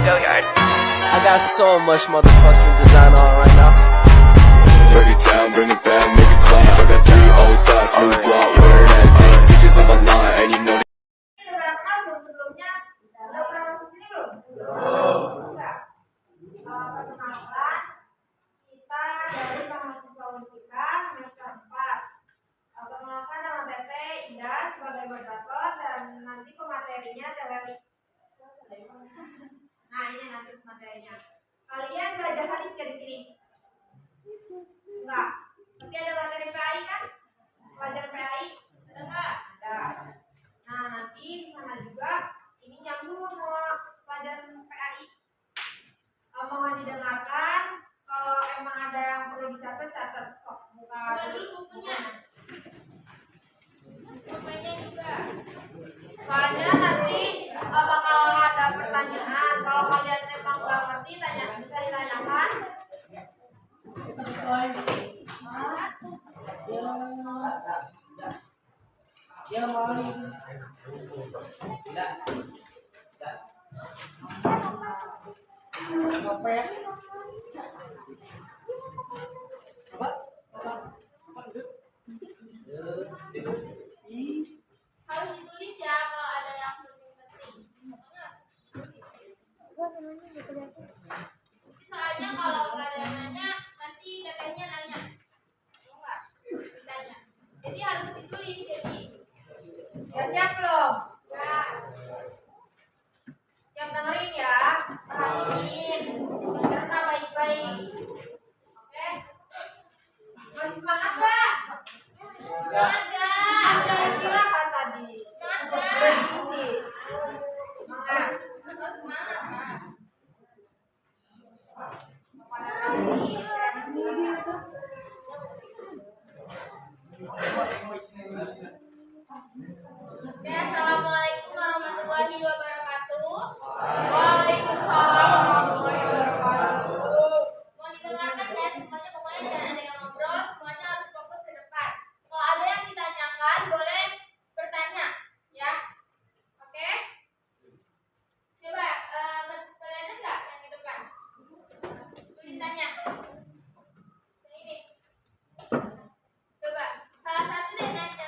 I got so much motherfucking design on right now. Break it down, bring it back, make it clap. I got 3 old thoughts, new block, where that thing. Bitches on my line, and you know. Sebelumnya udah pernah masuk sini belum? Enggak. Perkenalkan, kita dari mahasiswa Unsika semester 4. Perkenalkan nama Teteh Indah sebagai moderator dan nanti pematerinya teori. Nah ini nanti materinya. Kalian belajar hadis ya di sini? Enggak. Tapi ada materi PAI kan? Pelajaran PAI? Ada enggak? Ada. Nah nanti di sana juga ini nyambung sama pelajaran PAI. Mohon didengarkan. Kalau emang ada yang perlu dicatat, catat. Sok buka dulu bukunya. Bukunya juga. Soalnya nanti bakal ada pertanyaan. Kalau kalian emang nggak ngerti, bisa ditanyakan. Ya mau Harus ditulis ya kalau ada yang penting-penting. Soalnya kalau nggak ada yang nanya, nanti katanya nanya. Enggak, ditanya. Jadi harus ditulis. Jadi ya siap belum? Ya. Siap dengerin ya. Perhatiin. Karena baik-baik. Oke. Masih semangat nggak? Semangat nggak? Ada istirahat tadi. Semangat nggak? Berisi. Semangat. Semangat nggak? Oke, assalamualaikum warahmatullahi wabarakatuh. Waalaikumsalam warahmatullahi wabarakatuh. Mau didengarkan ya semuanya, pokoknya jangan ada yang ngobrol, semuanya harus fokus ke depan. Kalau ada yang ditanyakan, boleh bertanya, ya. Oke? Coba kelihatan nggak yang di depan? Tulisannya. Ini. Coba salah satu deh baca.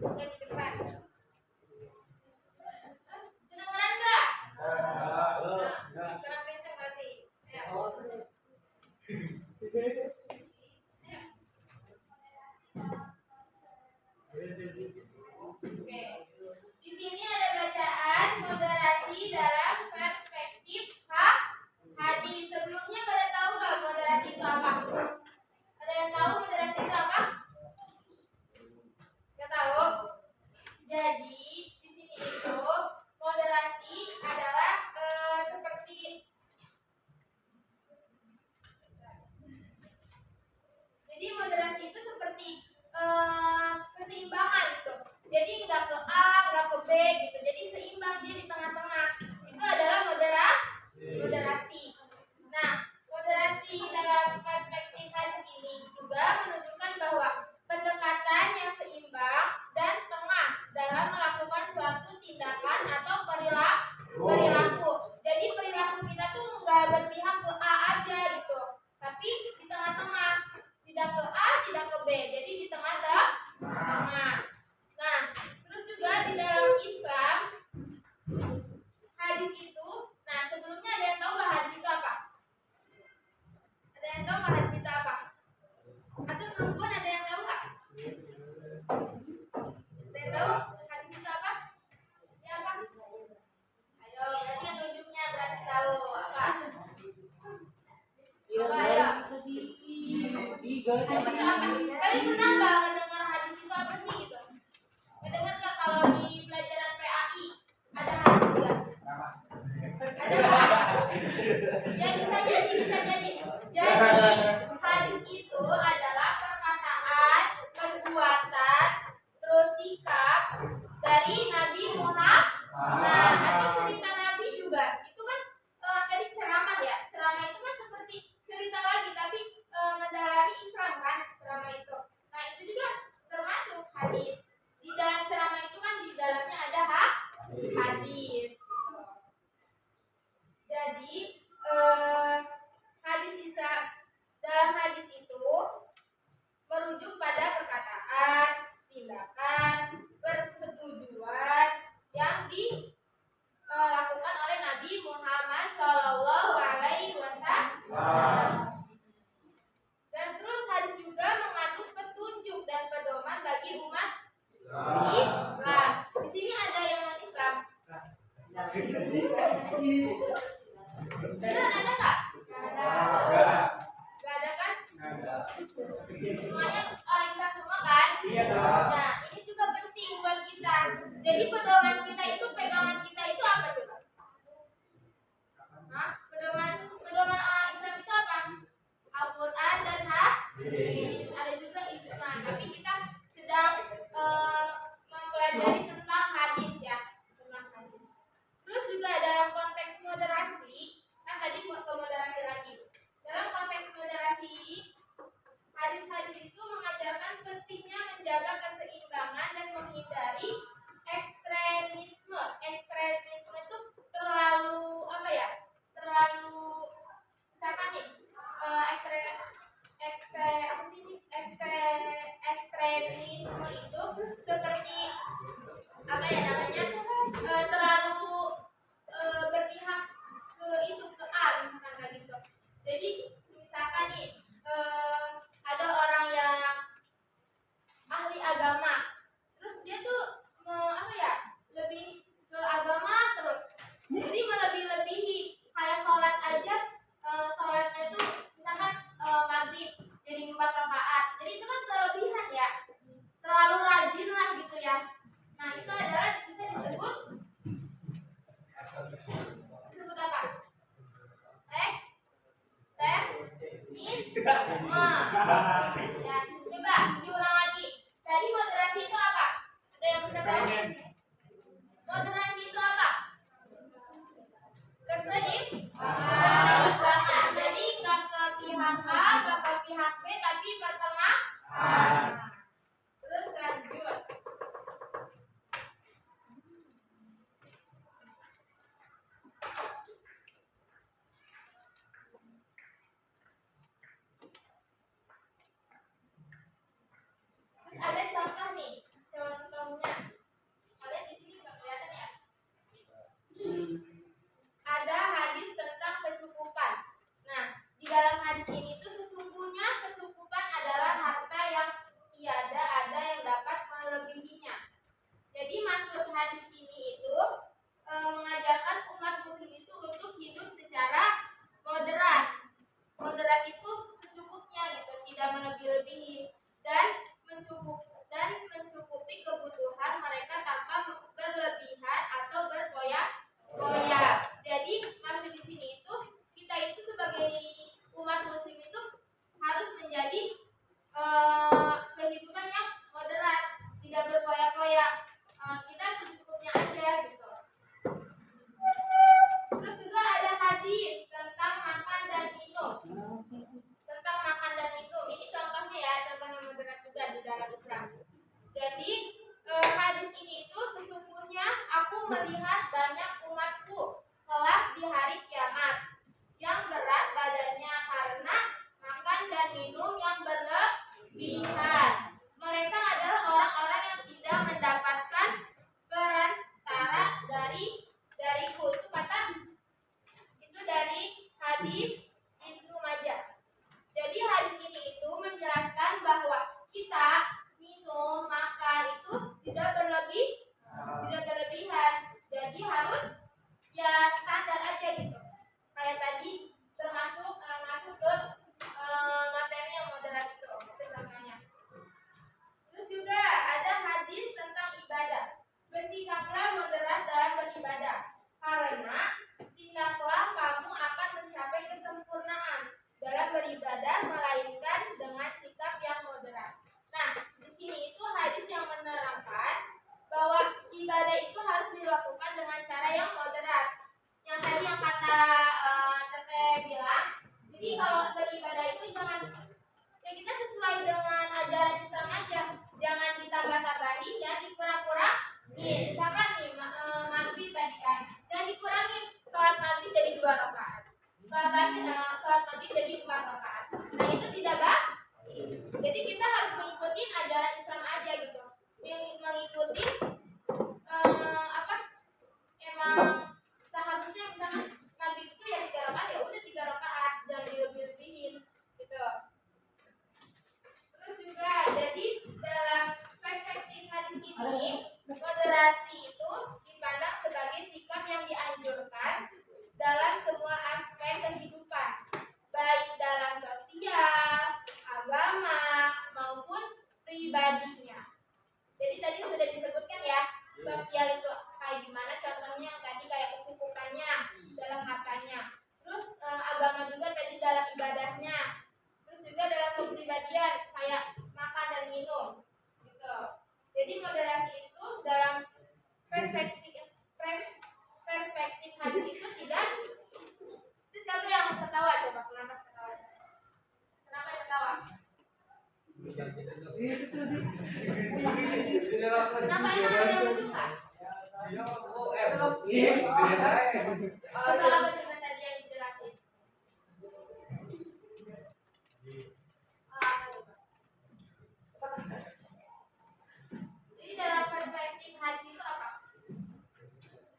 Yang di depan. Kedengeran nggak? Kurang kenceng berarti. Oke. Di sini ada bacaan moderasi dalam perspektif hadis. Sebelumnya pada tahu nggak moderasi itu apa? Ada yang tahu moderasi itu apa? Nggak tahu? Jadi di sini itu moderasi adalah seperti. Jadi moderasi itu seperti keseimbangan gitu. Jadi nggak ke A, nggak ke B gitu. Jadi seimbang, dia di tengah-tengah. Itu adalah moderasi. Nah, moderasi dalam perspektif hadis ini juga menunjukkan bahwa pendekatan yang seimbang dan tengah dalam melakukan suatu tindakan atau perilaku. Jadi perilaku kita tuh nggak berpihak ke A aja gitu, tapi di tengah-tengah. Tidak ke A, tidak ke B. Jadi di tengah-tengah. Nah, terus juga di dalam Islam hadis itu, nah sebelumnya ada yang tahu nggak hadis itu apa? Ada yang tahu nggak hadis itu apa? Atau perempuan ada yang tahu nggak? Ada yang tahu hadis itu apa? Ya apa? Ayo, berarti yang tunjuknya berarti tahu apa? Apa ayo? Hadis itu apa? Kalian pernah nggak ngedengar hadis itu apa sih gitu? Ngedengar nggak kalau di pelajaran PAI ada hadis nggak? Ada nggak? Ya bisa jadi. Jadi hadis itu adalah perkataan, perbuatan, terus sikap dari Nabi Muhammad. Nah, atau cerita Nabi juga. Itu kan tadi ceramah ya. Ceramah itu kan seperti cerita lagi, tapi mendalami Islam kan ceramah itu. Nah itu juga Islam. Di sini ada yang non Islam. Beneran ada nggak? Nggak ada kan? Semuanya orang Islam semua kan? Nah, ini juga penting buat kita. Jadi pedoman kita itu, pegangan kita itu apa coba? Hah? Pedoman orang Islam itu apa? Al-Quran dan hadis. Ada juga ijma. Tapi kita sedang mempelajari tentang hadis ya, tentang hadis. Terus juga dalam konteks moderasi, kan tadi buat ke moderasi lagi. Dalam konteks moderasi, hadis-hadis itu mengajarkan pentingnya menjaga keseimbangan dan menghindari ekstremisme. Ekstremisme itu terlalu apa ya? Terlalu misalkan nih, ekstremisme itu seperti apa ya namanya? Terlalu berpihak ke itu, ke A misalkan kayak gitu. Jadi misalkan nih ada orang yang ahli agama, terus dia tuh apa ya, lebih ke agama terus, jadi melebih-lebihi kayak sholat aja, sholatnya tuh misalkan maghrib jadi 4 rakaat, jadi itu kan kelebihan ya, terlalu rajin lah gitu ya. Nah itu adalah bisa disebut apa? Ekstremisme. Ya, coba diulang lagi. Tadi moderasi itu apa? Ada yang bisa tahu? Moderasi itu apa? Keseimbangan. Jadi nggak ke pihak A, nggak ke pihak B, tapi pertengahan. Terus lanjut. Ada contoh nih, contohnya. Kalian di sini nggak kelihatan ya? Ada hadis tentang kecukupan. Nah, di dalam hadis ini tuh sesungguhnya kecukupan adalah harta yang tiada ada yang dapat melebihinya. Jadi maksud hadis ini itu mengajarkan umat muslim itu untuk hidup secara moderat. Moderat itu secukupnya gitu, tidak melebih-lebihi dan mencukupi kebutuhan mereka tanpa berlebihan atau berfoya-foya. Jadi maksud di sini itu kita itu sebagai umat muslim itu harus menjadi kehidupan yang moderat, tidak berfoya-foya. Kita secukupnya aja gitu. Terus juga ada hadis tentang makan dan minum. Tentang makan dan minum. Ini contohnya ya, contohnya moderat juga di dalam Islam. Jadi hadis ini itu sesungguhnya aku melihat banyak umatku kelak di hari kiamat yang berat badannya karena makan dan minum yang berlebihan. Mereka adalah orang-orang yang tidak mendapatkan perantara dariku. Itu dari hadis Ibnu Majah. Jadi hadis ini itu menjelaskan bahwa kita minum, makan itu tidak berlebihan. Jadi harus ya standar aja gitu. Kayak tadi termasuk masuk ke materi yang moderat itu contohnya. Terus juga ada hadis tentang ibadah. Bersikaplah moderat dalam beribadah, karena tindaklah kamu akan mencapai kesempurnaan dalam beribadah melainkan dengan sikap yang moderat. Nah, di sini itu hadis yang menerangkan bahwa ibadah itu harus dilakukan dengan cara yang moderat. Yang tadi yang kata Teteh bilang, jadi kalau beribadah itu jangan ya kita sesuai dengan ajaran Islam aja, jangan ditambah-tambahin, jangan dikurang-kurangin. Misalkan nih maghrib tadi kan, jangan dikurangin, sholat maghrib jadi 2 rakaat, sholat maghrib jadi 4 rakaat. Nah itu tidak baik. Jadi kita harus mengikuti ajaran Islam aja gitu, mengikuti emang seharusnya misalkan maghrib itu ya 3 rakaat, ya udah 3 rakaat, jangan dilebih-lebihin gitu. Terus juga jadi dalam perspektif hadis ini pribadinya. Jadi tadi sudah disebutkan ya, sosial itu kayak gimana, contohnya yang tadi kayak kecukupannya dalam matanya. Terus agama juga tadi dalam ibadahnya. Terus juga dalam kepribadian kayak makan dan minum. Gitu. Jadi moderasi itu dalam perspektif hadis itu tidak. Itu siapa yang ketawa coba? Kenapa ketawa? Kenapa ketawa? Kenapa emang ada yang lucu nggak? Coba apa coba tadi yang dijelasin? Jadi dalam perspektif hadis itu apa?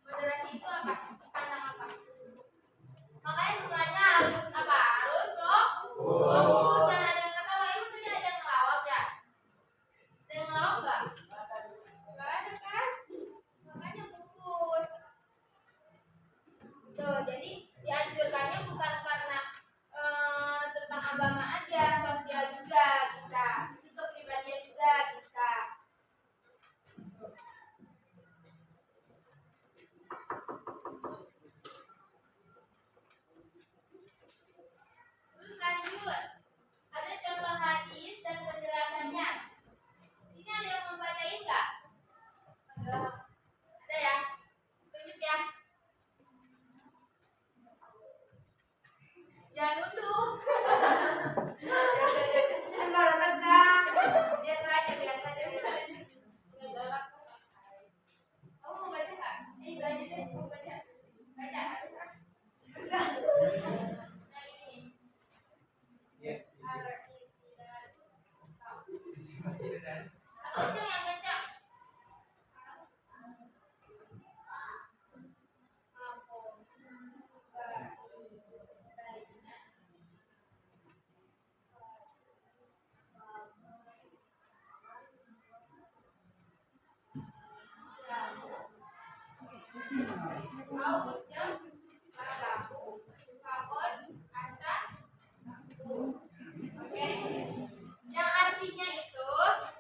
Moderasi itu apa? Dipandang apa? Makanya semuanya harus apa? Harus fokus. Jangan ada yang ketawa. Emang tadi ada yang ngelawak ya? Ada yang ngelawak nggak? Nggak ada kan? Makanya fokus. Tuh, jadi dianjurkannya bukan karena tentang agama aja, sosial juga bisa, itu kepribadian juga bisa. Terus lanjut, ada contoh hadis dan penjelasannya. Ini ada yang membacain nggak? Ada ya? Tunjuk ya. Jangan nunduk. Jangan malah tegang. Biasa aja. Nggak galak. Kamu mau baca nggak? Itu aja deh, mau baca. Baca. Bisa. Nah ini. Aku yang baca. Yang artinya itu,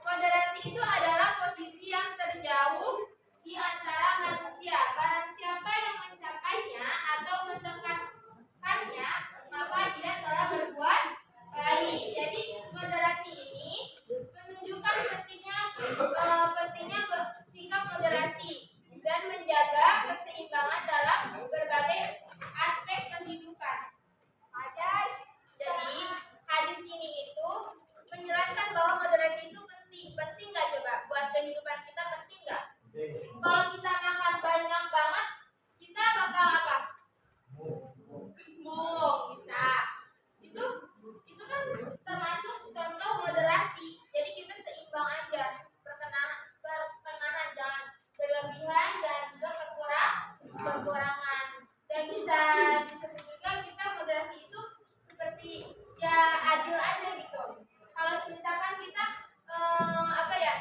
moderasi itu adalah posisi yang terjauh di antara manusia. Barang siapa yang mencapainya atau mendekatkannya, maka dia telah berbuat baik. Jadi moderasi ini menunjukkan pentingnya sikap moderasi dan menjaga keseimbangan dalam berbagai aspek kehidupan. Jadi hadis ini itu menjelaskan bahwa moderasi itu penting. Penting nggak coba buat kehidupan kita, penting nggak? Kalau kita makan banyak banget, kita bakal apa? Gemuk bisa. Itu kan termasuk contoh moderasi. Jadi kita seimbang aja, pertengahan dan berlebihan dan juga kekurangan. Dan bisa disebut juga kita moderasi itu seperti ya adil aja gitu. Kalau misalkan kita apa ya?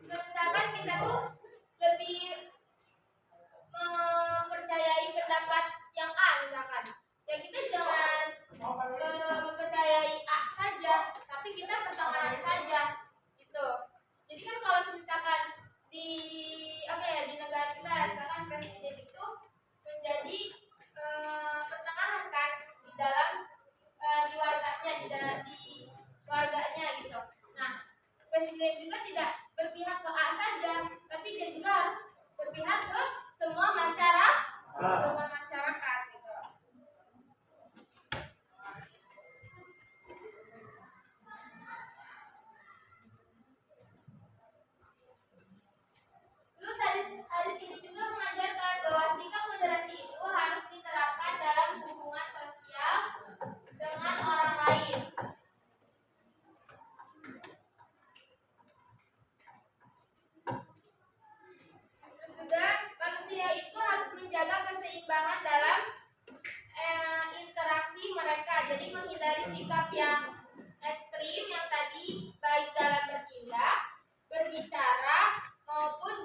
Misalkan kita tuh lebih mempercayai pendapat yang A misalkan, ya kita jangan mempercayai A saja, tapi kita pertengahan saja gitu. Jadi kan kalau misalkan di apa ya, di negara kita misalkan presiden itu menjadi pertengahan kan di dalam di warganya gitu. Nah, presiden juga tidak berpihak ke A saja, tapi dia juga harus berpihak ke semua masyarakat gitu. Terus hadis ini juga mengajarkan bahwa sikap moderasi itu harus diterapkan dalam hubungan sosial dengan orang lain. Terus juga manusia itu harus menjaga keseimbangan dalam interaksi mereka. Jadi menghindari sikap yang ekstrim yang tadi, baik dalam bertindak, berbicara maupun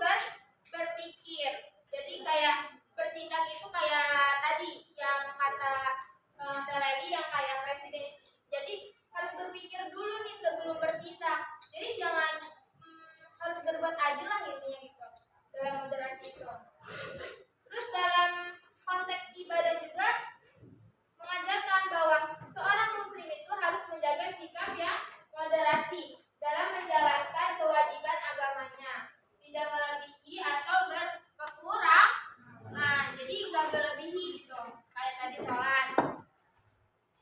berpikir. Jadi kayak bertindak itu kayak tadi yang kata Teleri yang kayak presiden. Jadi harus moderasi dalam menjalankan kewajiban agamanya, tidak melebihi atau berkurang. Nah, jadi nggak berlebihi gitu, kayak tadi sholat.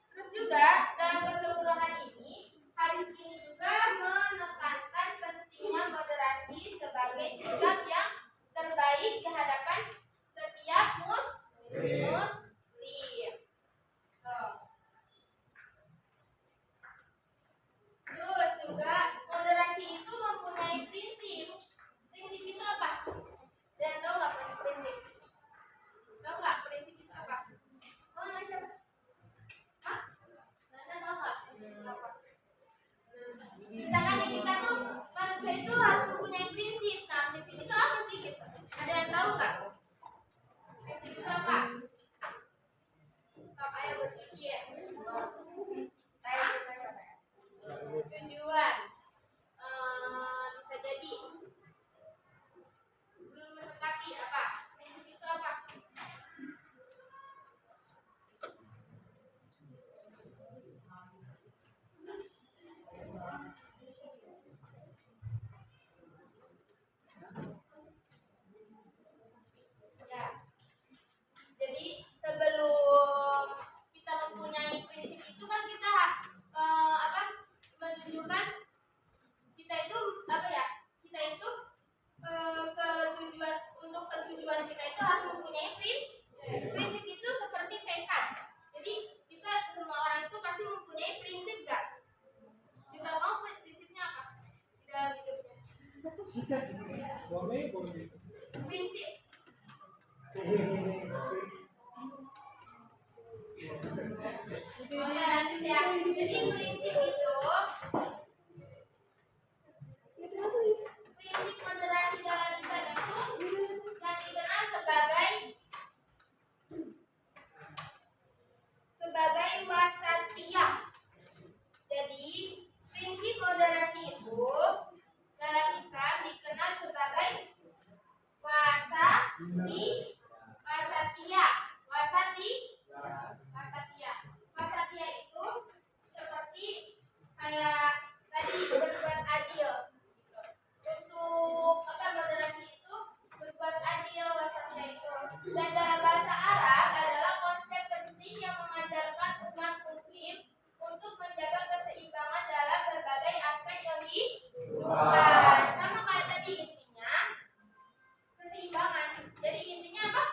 Terus juga dalam keseluruhan ini, hadis ini juga menekankan pentingnya moderasi sebagai sikap yang terbaik di hadapan setiap muslim. Terus juga moderasi itu mempunyai prinsip. Prinsip itu apa? Dan tahu nggak prinsip? Tahu nggak prinsip itu apa? Oh, siapa? Hah? Nanda tahu nggak prinsip itu apa? Misalkan kita tuh manusia itu harus mempunyai prinsip. Nah, prinsip itu apa sih gitu? Ada yang tahu nggak? Prinsip itu apa? Stop aja berpikir. Tujuan. Bisa jadi belum mendekati apa? Prinsip itu apa? Ya. Jadi sebelum kita mempunyai prinsip itu kan kita menunjukkan kita itu apa ya? Kita itu ketujuan kita itu harus mempunyai prinsip itu seperti tekad. Jadi kita semua orang itu pasti mempunyai prinsip gak? Kita mau prinsipnya apa di dalam hidupnya? Prinsip. Oke, lanjut ya. Jadi prinsip moderasi dalam Islam itu yang dikenal sebagai wasatiyah. Jadi prinsip moderasi itu dalam Islam dikenal sebagai wasatiyah. Wasatiyah itu seperti kayak tadi berbuat adil. Untuk moderasi itu berbuat adil, wasatiyah itu. Dan dalam bahasa Arab adalah konsep penting yang mengajarkan umat muslim untuk menjaga keseimbangan dalam berbagai aspek kehidupan. Sama kayak tadi intinya keseimbangan. Jadi intinya apa?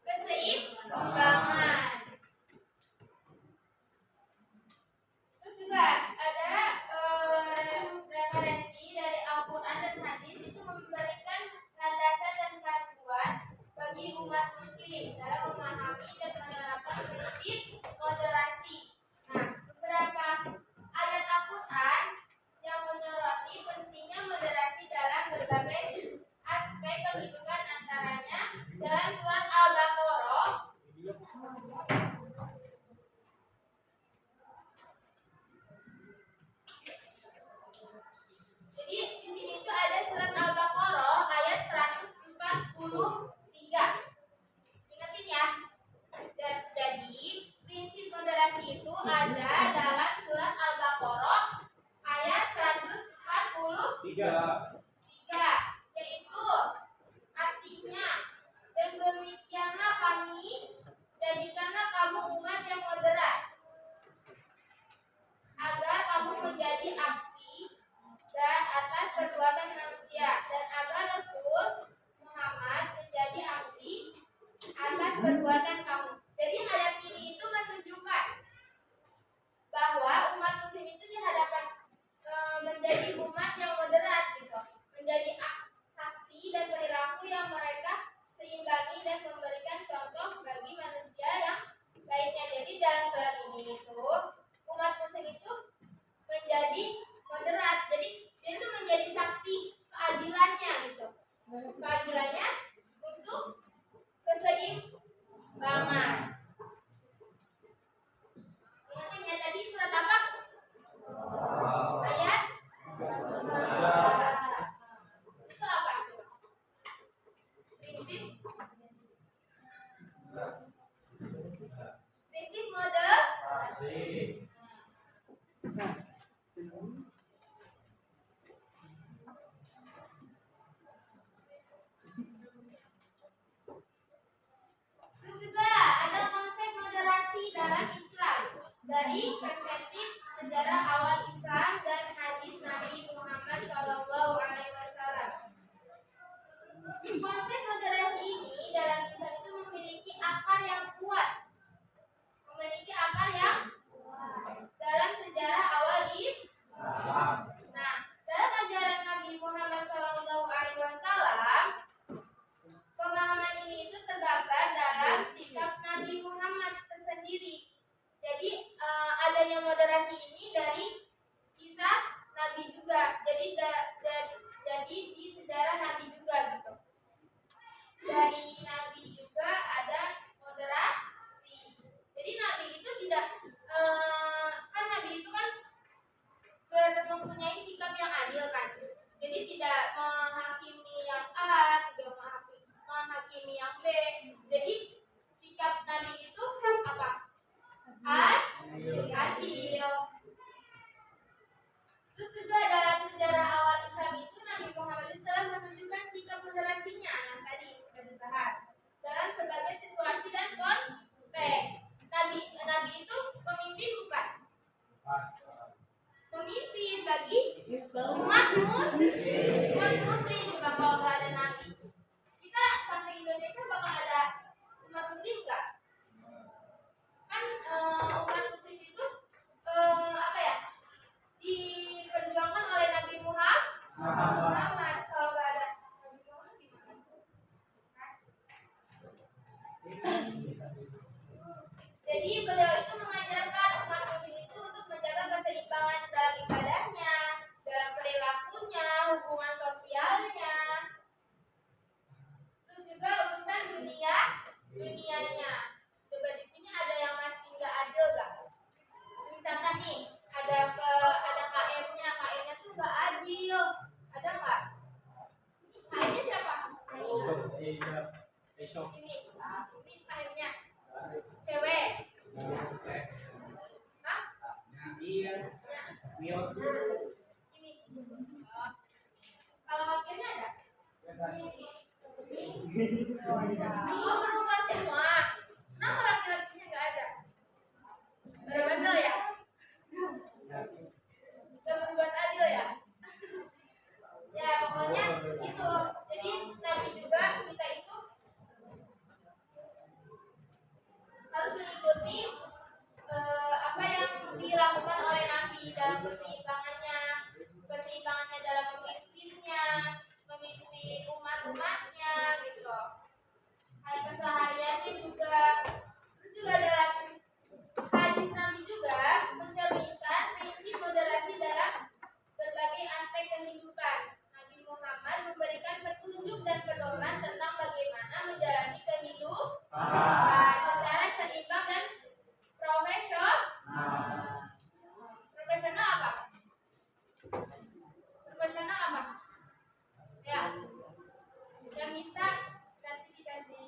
Keseimbangan. Terus juga ada referensi dari Al-Quran dan hadis itu memberikan landasan dan panduan bagi umat muslim dalam memahami dan menerapkan prinsip moderasi. Nah, beberapa ayat Al-Quran yang menyoroti pentingnya moderasi dalam berbagai aspek kehidupan, antaranya dalam surat Al-Baqarah Jadi di sini itu ada surat Al-Baqarah ayat 143. Ingatin ya. Jadi prinsip moderasi itu ada dalam surat Al-Baqarah ayat 143, yaitu artinya, dan demikianlah kami jadikanlah kamu umat yang moderat agar kamu menjadi aksi dan atas perbuatan manusia, dan agar Rasul Muhammad menjadi aksi atas perbuatan kamu. Jadi ayat ini itu menunjukkan bahwa umat muslim itu di hadapan menjadi umat yang moderat gitu, menjadi saksi dan perilaku yang mereka seimbangi dan memberikan contoh bagi manusia yang lainnya. Jadi dalam surat ini itu umat muslim itu menjadi moderat. Jadi dia itu menjadi saksi keadilannya gitu. Keadilannya untuk keseimbangan. Ingatin ya tadi surat apa? Ayat itu apa? Prinsip moderasi. dari perspektif sejarah awal Islam dan hadis Nabi Muhammad SAW. Konsep moderasi ini dalam Islam itu memiliki akar yang kuat. Dalam sejarah awal Islam. Nah, dalam ajaran Nabi Muhammad SAW, pemahaman ini itu tergambar dalam sikap Nabi Muhammad tersendiri. Jadi adanya moderasi ini dari kisah Nabi juga. Jadi di sejarah Nabi juga gitu. Dari Nabi juga ada moderasi. Jadi Nabi itu tidak Nabi itu kan mempunyai sikap yang adil kan. Jadi tidak menghakimi yang A, tidak menghakimi yang B. Jadi sikap Nabi itu apa? Adil. Terus juga dalam sejarah awal Islam itu Nabi Muhammad itu telah menunjukkan sikap moderasinya yang tadi sudah dibahas dalam sebagai situasi dan konteks. Nabi itu pemimpin bukan? Pemimpin bagi umat muslim. Coba kalau nggak ada Nabi, kita sampai Indonesia bakal ada umat muslim nggak? Kan umat muslim itu diperjuangkan oleh Nabi Muhammad. Kalau nggak ada Nabi Muhammad gimana? Jadi beliau itu mengajarkan umat muslim itu untuk menjaga keseimbangan dalam ibadahnya, dalam perilakunya, hubungan sosialnya, terus juga urusan dunianya. Coba di sini ada yang masih nggak adil nggak? Misalkan nih ada KM-nya tuh nggak adil, ada nggak? KM-nya siapa? Ini KM-nya cewek. Hah? Ini. Kalau wakilnya ada? Perempuan semua. Kenapa laki-lakinya nggak ada? Berbandel ya? Gak membuat adil ya? Ya pokoknya itu. Jadi Nabi juga kita itu harus mengikuti apa yang dilakukan oleh Nabi dalam keseimbangannya dalam memimpinnya, memimpin umatnya gitu. Hal kesehariannya juga. Terus juga dalam hadis Nabi juga mencerminkan prinsip moderasi dalam berbagai aspek kehidupan. Nabi Muhammad memberikan petunjuk dan pedoman tentang bagaimana menjalani kehidupan secara seimbang dan profesional. Profesional apa? Profesional apa? Ya, yang bisa nanti dikasih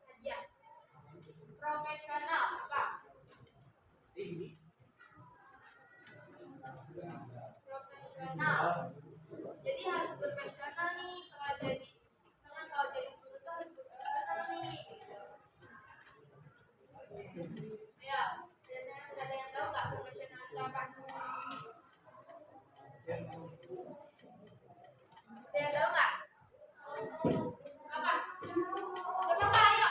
hadiah. Profesional apa? Profesional. Jadi harus profesional nih kalau jadi guru tuh harus profesional nih. Ya, ada yang tahu nggak profesional itu apa? Ada yang tahu nggak? Apa? Gak apa-apa, ayo.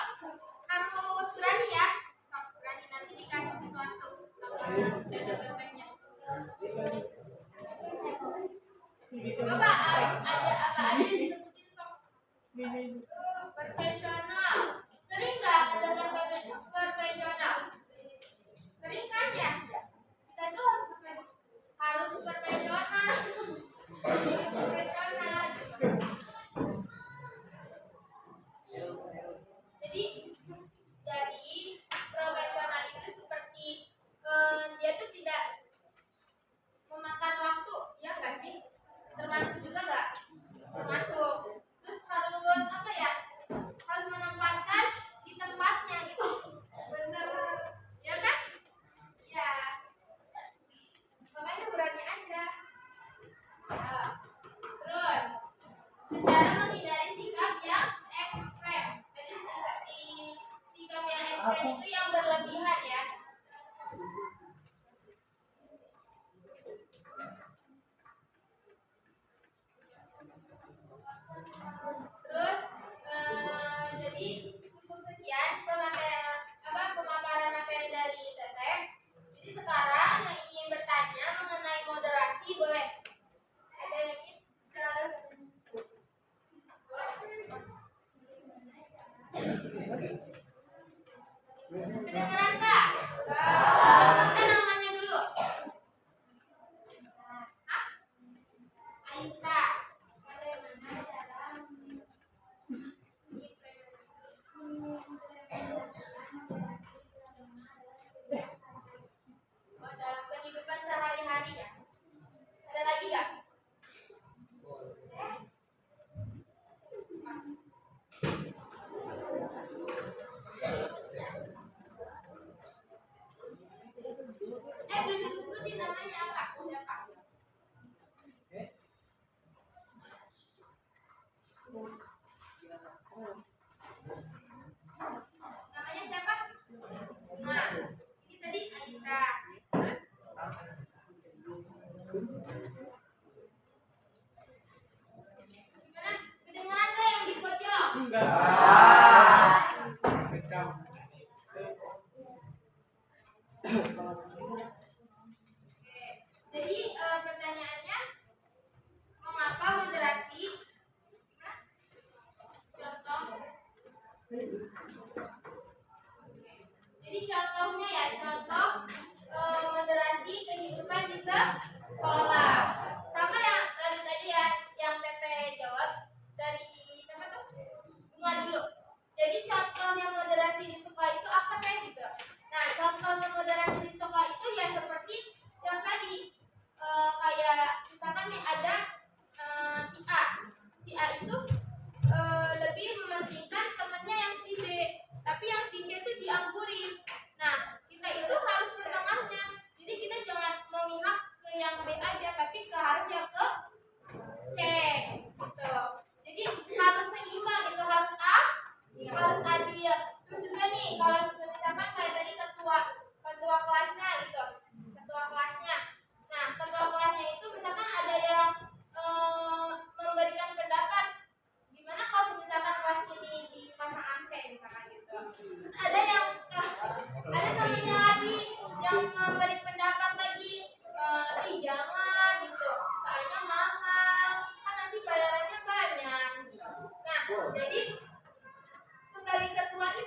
Harus berani ya. Berani nanti dikasih sesuatu. Ada bebeknya. Coba ada apa aja disebutin sok. Profesional. Sering nggak mendengar profesional? Sering kan ya? Kita tuh harus profesional. Profesional. Jadi profesional itu seperti dia tuh tidak memakan waktu, ya nggak sih? Termasuk juga nggak? Termasuk. Terus harus apa ya? sebutin namanya apa? Siapa? Namanya siapa? Nah, ini tadi Aisyah. Gimana? Kedengaran nggak yang di pojok? Oke. Jadi pertanyaannya, mengapa moderasi? Contoh. Jadi contohnya ya, contoh moderasi kehidupan di sekolah. Sama yang lanjut aja ya, yang Teteh jawab dari siapa tuh? Bunga dulu. Jadi contohnya moderasi di sekolah itu apa Teh gitu? Nah, contohnya moderasi di sekolah itu ya seperti yang tadi kayak misalkan nih ada si A. Si A itu lebih mementingkan temennya yang si B, tapi yang si B itu dianggurin. Nah, kita itu harus ke tengahnya. Jadi kita jangan memihak ke yang B aja, tapi harusnya ke C gitu. Jadi harus seimbang, itu harus adil. Terus juga nih kalau misalkan kayak tadi ketua kelasnya gitu, ketua kelasnya. Nah, ketua kelasnya itu misalkan ada yang memberikan pendapat, gimana kalau misalkan kelas ini dipasang AC misalkan gitu. Terus ada temannya lagi yang memberi pendapat lagi, jangan gitu, soalnya mahal, kan nanti bayarannya banyak. Nah, jadi sebagai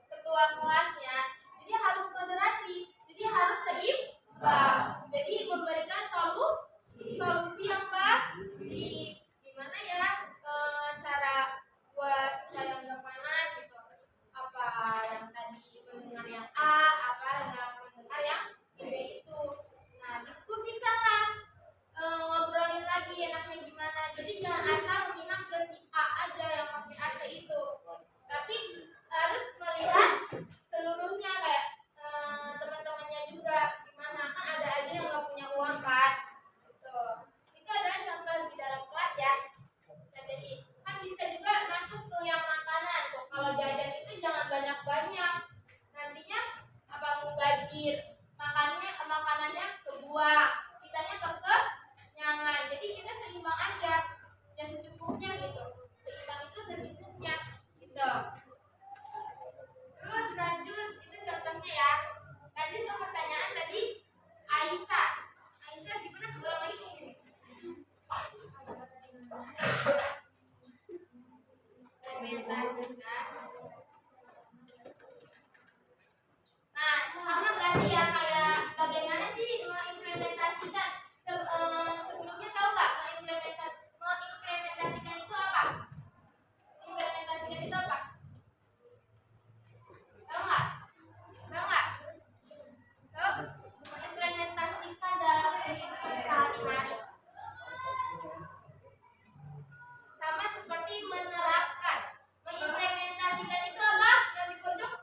ketua kelasnya, jadi harus moderasi, jadi harus seimbang, jadi memberikan solusi yang baik. Gimana ya cara buat supaya nggak panas gitu, apa yang tadi mendengar yang A, apa yang mendengar yang B itu. Nah, diskusikanlah, ngobrolin lagi enaknya gimana. Jadi jangan asal memihak ke si A aja yang pakai AC itu, tapi harus melihat seluruhnya kayak teman-temannya juga gimana, kan ada aja yang nggak punya uang kan gitu. Itu adalah contoh di dalam kelas ya. Bisa jadi kan bisa juga masuk ke yang makanan tuh. Kalau jajan itu jangan banyak-banyak, nantinya apa mubazir, makanannya kebuang, kitanya kekenyangan. Jadi kita seimbang aja, ya secukupnya gitu. Seimbang itu secukupnya gitu. Terus lanjut, itu contohnya ya. Lanjut ke pertanyaan tadi Aisyah gimana kurang lagi? Nah, sama berarti ya, kayak bagaimana sih mengimplementasikan. Sebelumnya tahu nggak mengimplementasikan itu apa? Mengimplementasikan itu apa? Tahu nggak? Tahu? Mengimplementasikan dalam kehidupan sehari-hari. Sama seperti menerapkan. Mengimplementasikan itu apa? Yang di pojok?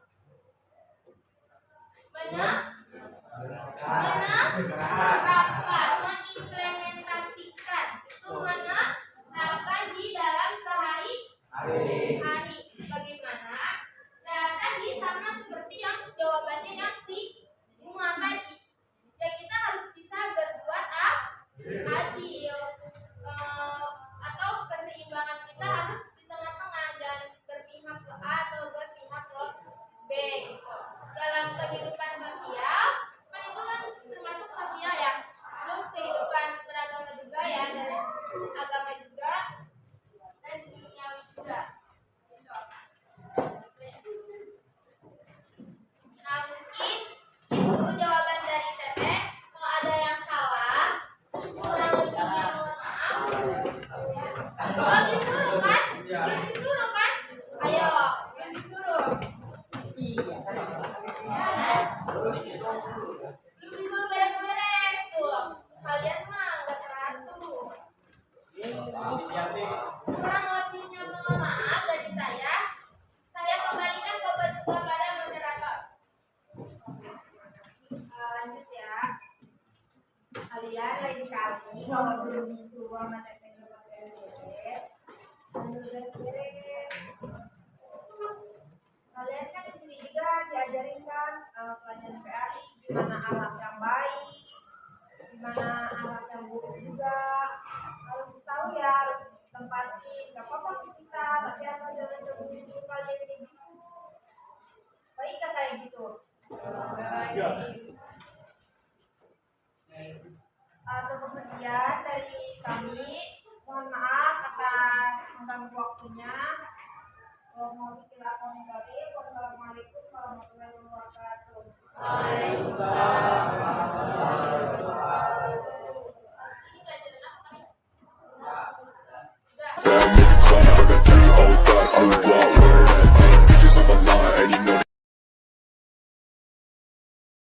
Menerapkan, mengimplementasikan. Itu menerapkan di dalam sehari-hari. Bagaimana? Nah, tadi sama seperti yang jawabannya yang si Bunga tadi. Ya, kita harus bisa berbuat adil. Atau keseimbangan kita harus di tengah-tengah, dan berpihak ke A atau berpihak ke B gitu. Dalam kehidupan sosial kan itu kan termasuk sosial ya. Terus kalian lain kali kalau belum disuruh sama teteh beres, beres. Kalian kan di sini juga diajarin kan pelajaran PAI gimana alat yang baik, gimana alat yang buruk juga harus tahu ya, harus tempatin. Gak apa-apa kita, tapi asal jangan temuin kalian kayak gitu. Baik kan kayak gitu? Baik. Cukup sekian dari kami. Mohon maaf atas mengganggu waktunya. Wassalamualaikum warahmatullahi wabarakatuh. Waalaikumsalam.